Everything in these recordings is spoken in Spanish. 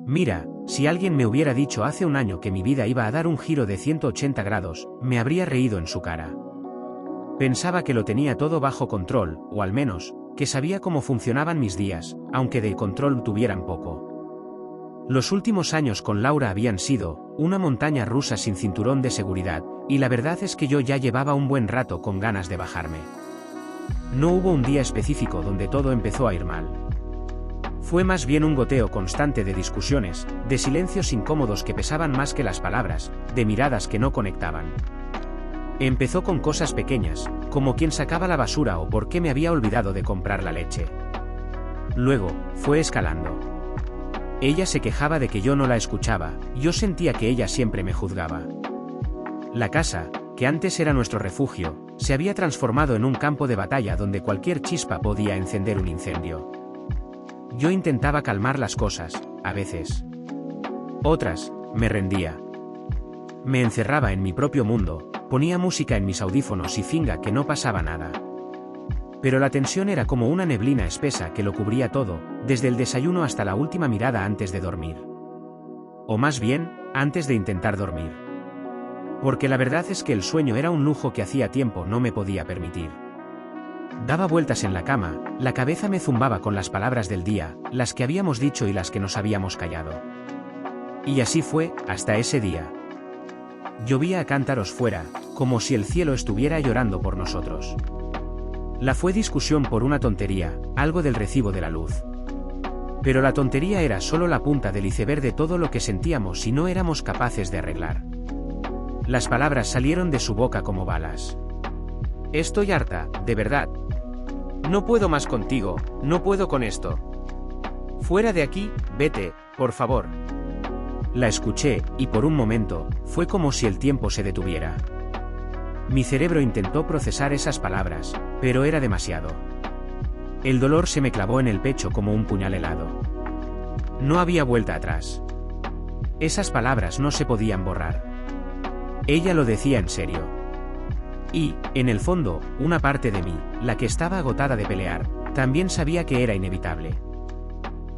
Mira, si alguien me hubiera dicho hace un año que mi vida iba a dar un giro de 180 grados, me habría reído en su cara. Pensaba que lo tenía todo bajo control, o al menos, que sabía cómo funcionaban mis días, aunque de control tuvieran poco. Los últimos años con Laura habían sido una montaña rusa sin cinturón de seguridad, y la verdad es que yo ya llevaba un buen rato con ganas de bajarme. No hubo un día específico donde todo empezó a ir mal. Fue más bien un goteo constante de discusiones, de silencios incómodos que pesaban más que las palabras, de miradas que no conectaban. Empezó con cosas pequeñas, como quién sacaba la basura o por qué me había olvidado de comprar la leche. Luego, fue escalando. Ella se quejaba de que yo no la escuchaba, yo sentía que ella siempre me juzgaba. La casa, que antes era nuestro refugio, se había transformado en un campo de batalla donde cualquier chispa podía encender un incendio. Yo intentaba calmar las cosas, a veces. Otras, me rendía. Me encerraba en mi propio mundo, ponía música en mis audífonos y finga que no pasaba nada. Pero la tensión era como una neblina espesa que lo cubría todo, desde el desayuno hasta la última mirada antes de dormir. O más bien, antes de intentar dormir. Porque la verdad es que el sueño era un lujo que hacía tiempo no me podía permitir. Daba vueltas en la cama, la cabeza me zumbaba con las palabras del día, las que habíamos dicho y las que nos habíamos callado. Y así fue, hasta ese día. Llovía a cántaros fuera, como si el cielo estuviera llorando por nosotros. La fue discusión por una tontería, algo del recibo de la luz. Pero la tontería era solo la punta del iceberg de todo lo que sentíamos y no éramos capaces de arreglar. Las palabras salieron de su boca como balas. Estoy harta, de verdad. No puedo más contigo, no puedo con esto. Fuera de aquí, vete, por favor. La escuché, y por un momento, fue como si el tiempo se detuviera. Mi cerebro intentó procesar esas palabras, pero era demasiado. El dolor se me clavó en el pecho como un puñal helado. No había vuelta atrás. Esas palabras no se podían borrar. Ella lo decía en serio. Y, en el fondo, una parte de mí, la que estaba agotada de pelear, también sabía que era inevitable.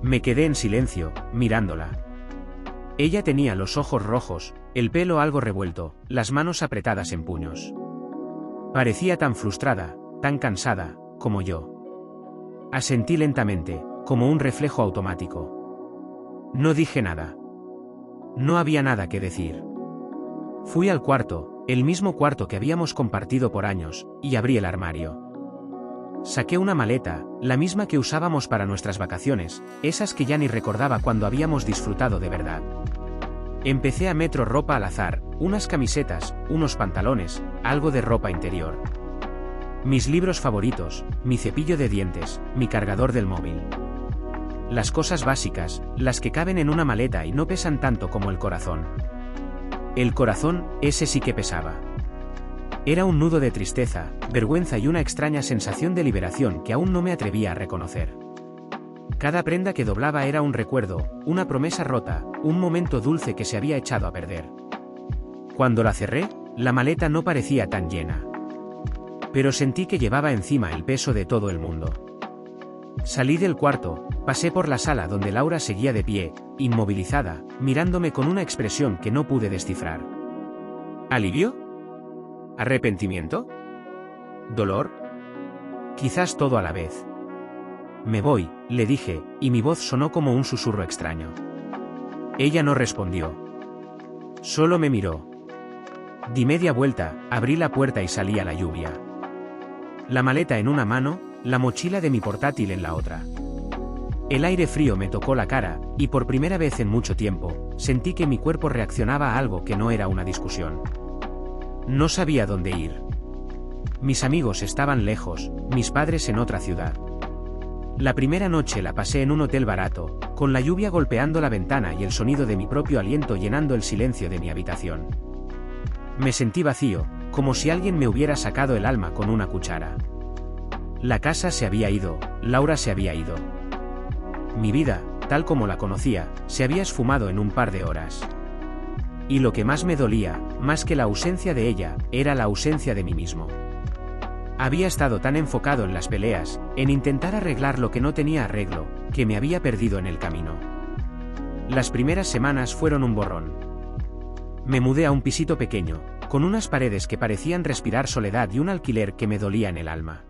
Me quedé en silencio, mirándola. Ella tenía los ojos rojos, el pelo algo revuelto, las manos apretadas en puños. Parecía tan frustrada, tan cansada, como yo. Asentí lentamente, como un reflejo automático. No dije nada. No había nada que decir. Fui al cuarto, el mismo cuarto que habíamos compartido por años, y abrí el armario. Saqué una maleta, la misma que usábamos para nuestras vacaciones, esas que ya ni recordaba cuando habíamos disfrutado de verdad. Empecé a meter ropa al azar, unas camisetas, unos pantalones, algo de ropa interior. Mis libros favoritos, mi cepillo de dientes, mi cargador del móvil. Las cosas básicas, las que caben en una maleta y no pesan tanto como el corazón. El corazón, ese sí que pesaba. Era un nudo de tristeza, vergüenza y una extraña sensación de liberación que aún no me atrevía a reconocer. Cada prenda que doblaba era un recuerdo, una promesa rota, un momento dulce que se había echado a perder. Cuando la cerré, la maleta no parecía tan llena. Pero sentí que llevaba encima el peso de todo el mundo. Salí del cuarto, pasé por la sala donde Laura seguía de pie, inmovilizada, mirándome con una expresión que no pude descifrar. ¿Alivio? ¿Arrepentimiento? ¿Dolor? Quizás todo a la vez. Me voy, le dije, y mi voz sonó como un susurro extraño. Ella no respondió. Solo me miró. Di media vuelta, abrí la puerta y salí a la lluvia. La maleta en una mano, la mochila de mi portátil en la otra. El aire frío me tocó la cara, y por primera vez en mucho tiempo, sentí que mi cuerpo reaccionaba a algo que no era una discusión. No sabía dónde ir. Mis amigos estaban lejos, mis padres en otra ciudad. La primera noche la pasé en un hotel barato, con la lluvia golpeando la ventana y el sonido de mi propio aliento llenando el silencio de mi habitación. Me sentí vacío, como si alguien me hubiera sacado el alma con una cuchara. La casa se había ido, Laura se había ido. Mi vida, tal como la conocía, se había esfumado en un par de horas. Y lo que más me dolía, más que la ausencia de ella, era la ausencia de mí mismo. Había estado tan enfocado en las peleas, en intentar arreglar lo que no tenía arreglo, que me había perdido en el camino. Las primeras semanas fueron un borrón. Me mudé a un pisito pequeño, con unas paredes que parecían respirar soledad y un alquiler que me dolía en el alma.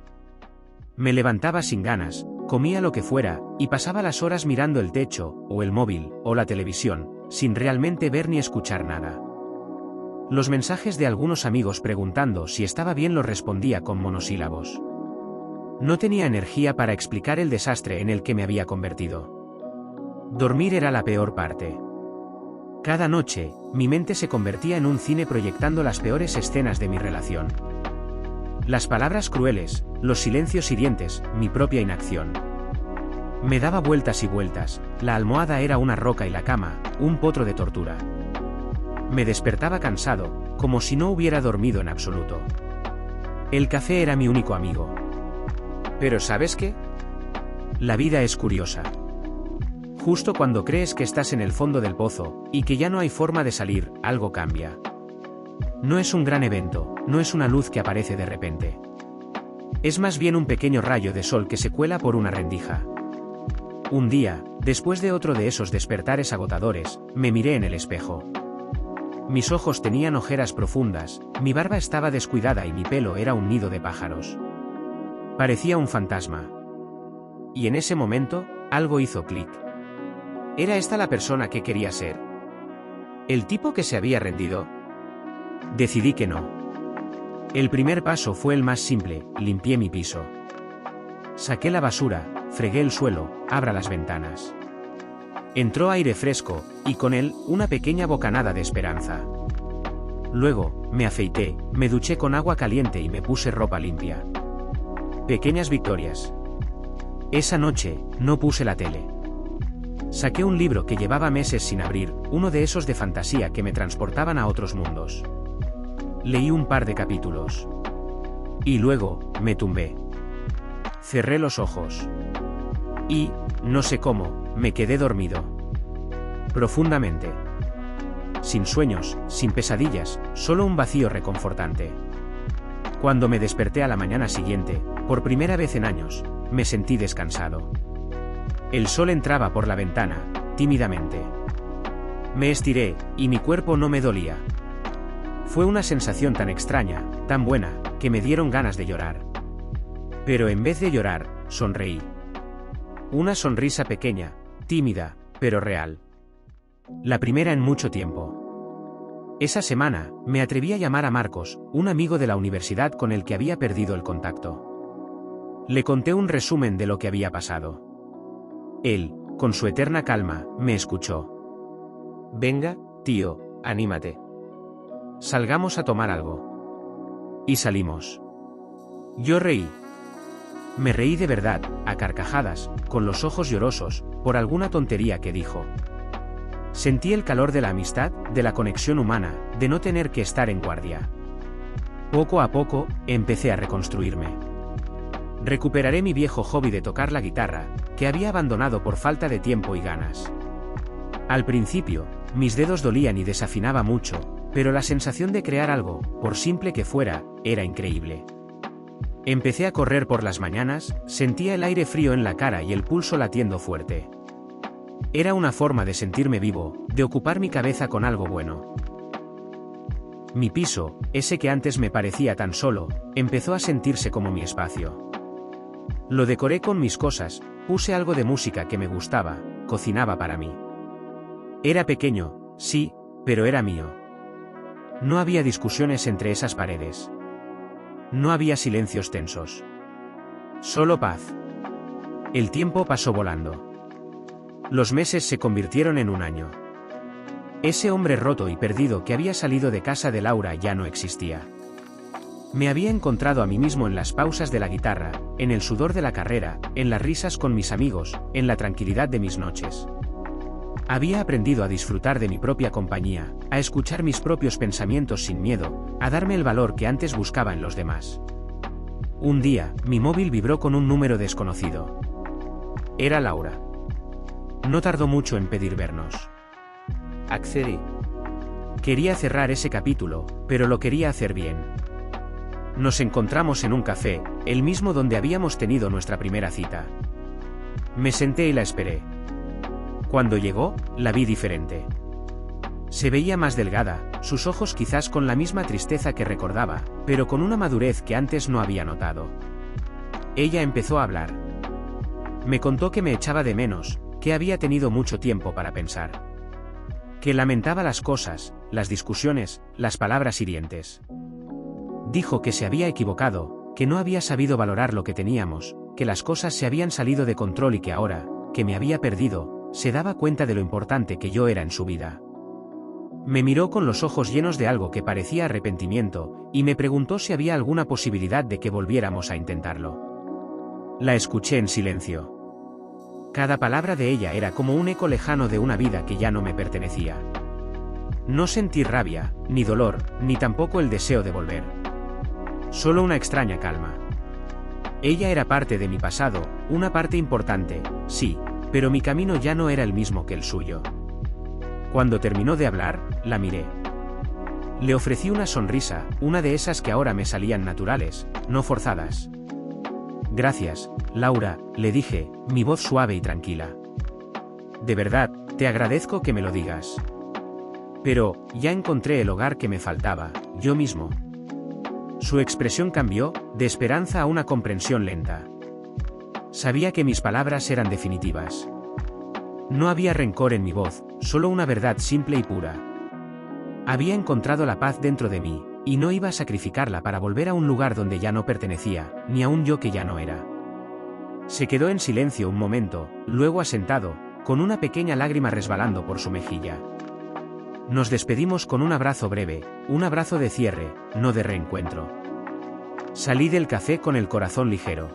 Me levantaba sin ganas, comía lo que fuera, y pasaba las horas mirando el techo, o el móvil, o la televisión, sin realmente ver ni escuchar nada. Los mensajes de algunos amigos preguntando si estaba bien los respondía con monosílabos. No tenía energía para explicar el desastre en el que me había convertido. Dormir era la peor parte. Cada noche, mi mente se convertía en un cine proyectando las peores escenas de mi relación. Las palabras crueles, los silencios hirientes, mi propia inacción. Me daba vueltas y vueltas, la almohada era una roca y la cama, un potro de tortura. Me despertaba cansado, como si no hubiera dormido en absoluto. El café era mi único amigo. Pero ¿sabes qué? La vida es curiosa. Justo cuando crees que estás en el fondo del pozo, y que ya no hay forma de salir, algo cambia. No es un gran evento, no es una luz que aparece de repente. Es más bien un pequeño rayo de sol que se cuela por una rendija. Un día, después de otro de esos despertares agotadores, me miré en el espejo. Mis ojos tenían ojeras profundas, mi barba estaba descuidada y mi pelo era un nido de pájaros. Parecía un fantasma. Y en ese momento, algo hizo clic. ¿Era esta la persona que quería ser? ¿El tipo que se había rendido? Decidí que no. El primer paso fue el más simple, limpié mi piso. Saqué la basura, fregué el suelo, abra las ventanas. Entró aire fresco, y con él, una pequeña bocanada de esperanza. Luego, me afeité, me duché con agua caliente y me puse ropa limpia. Pequeñas victorias. Esa noche, no puse la tele. Saqué un libro que llevaba meses sin abrir, uno de esos de fantasía que me transportaban a otros mundos. Leí un par de capítulos. Y luego, me tumbé. Cerré los ojos. Y, no sé cómo, me quedé dormido. Profundamente. Sin sueños, sin pesadillas, solo un vacío reconfortante. Cuando me desperté a la mañana siguiente, por primera vez en años, me sentí descansado. El sol entraba por la ventana, tímidamente. Me estiré, y mi cuerpo no me dolía. Fue una sensación tan extraña, tan buena, que me dieron ganas de llorar. Pero en vez de llorar, sonreí. Una sonrisa pequeña, tímida, pero real. La primera en mucho tiempo. Esa semana, me atreví a llamar a Marcos, un amigo de la universidad con el que había perdido el contacto. Le conté un resumen de lo que había pasado. Él, con su eterna calma, me escuchó. Venga, tío, anímate. Salgamos a tomar algo. Y salimos. Yo reí. Me reí de verdad, a carcajadas, con los ojos llorosos, por alguna tontería que dijo. Sentí el calor de la amistad, de la conexión humana, de no tener que estar en guardia. Poco a poco, empecé a reconstruirme. Recuperaré mi viejo hobby de tocar la guitarra, que había abandonado por falta de tiempo y ganas. Al principio, mis dedos dolían y desafinaba mucho, pero la sensación de crear algo, por simple que fuera, era increíble. Empecé a correr por las mañanas, sentía el aire frío en la cara y el pulso latiendo fuerte. Era una forma de sentirme vivo, de ocupar mi cabeza con algo bueno. Mi piso, ese que antes me parecía tan solo, empezó a sentirse como mi espacio. Lo decoré con mis cosas, puse algo de música que me gustaba, cocinaba para mí. Era pequeño, sí, pero era mío. No había discusiones entre esas paredes. No había silencios tensos. Solo paz. El tiempo pasó volando. Los meses se convirtieron en un año. Ese hombre roto y perdido que había salido de casa de Laura ya no existía. Me había encontrado a mí mismo en las pausas de la guitarra, en el sudor de la carrera, en las risas con mis amigos, en la tranquilidad de mis noches. Había aprendido a disfrutar de mi propia compañía, a escuchar mis propios pensamientos sin miedo, a darme el valor que antes buscaba en los demás. Un día, mi móvil vibró con un número desconocido. Era Laura. No tardó mucho en pedir vernos. Accedí. Quería cerrar ese capítulo, pero lo quería hacer bien. Nos encontramos en un café, el mismo donde habíamos tenido nuestra primera cita. Me senté y la esperé. Cuando llegó, la vi diferente. Se veía más delgada, sus ojos quizás con la misma tristeza que recordaba, pero con una madurez que antes no había notado. Ella empezó a hablar. Me contó que me echaba de menos, que había tenido mucho tiempo para pensar. Que lamentaba las cosas, las discusiones, las palabras hirientes. Dijo que se había equivocado, que no había sabido valorar lo que teníamos, que las cosas se habían salido de control y que ahora, que me había perdido, se daba cuenta de lo importante que yo era en su vida. Me miró con los ojos llenos de algo que parecía arrepentimiento, y me preguntó si había alguna posibilidad de que volviéramos a intentarlo. La escuché en silencio. Cada palabra de ella era como un eco lejano de una vida que ya no me pertenecía. No sentí rabia, ni dolor, ni tampoco el deseo de volver. Solo una extraña calma. Ella era parte de mi pasado, una parte importante, sí, pero mi camino ya no era el mismo que el suyo. Cuando terminó de hablar, la miré. Le ofrecí una sonrisa, una de esas que ahora me salían naturales, no forzadas. Gracias, Laura, le dije, mi voz suave y tranquila. De verdad, te agradezco que me lo digas. Pero, ya encontré el hogar que me faltaba, yo mismo. Su expresión cambió, de esperanza a una comprensión lenta. Sabía que mis palabras eran definitivas. No había rencor en mi voz, solo una verdad simple y pura. Había encontrado la paz dentro de mí, y no iba a sacrificarla para volver a un lugar donde ya no pertenecía, ni a un yo que ya no era. Se quedó en silencio un momento, luego asentado, con una pequeña lágrima resbalando por su mejilla. Nos despedimos con un abrazo breve, un abrazo de cierre, no de reencuentro. Salí del café con el corazón ligero.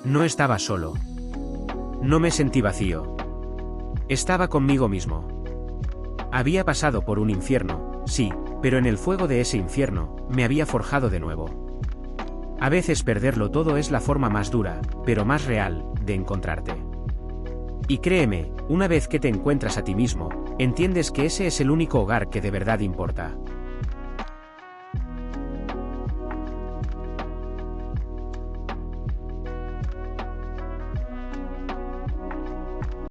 No estaba solo. No me sentí vacío. Estaba conmigo mismo. Había pasado por un infierno, sí, pero en el fuego de ese infierno, me había forjado de nuevo. A veces perderlo todo es la forma más dura, pero más real, de encontrarte. Y créeme, una vez que te encuentras a ti mismo, entiendes que ese es el único hogar que de verdad importa.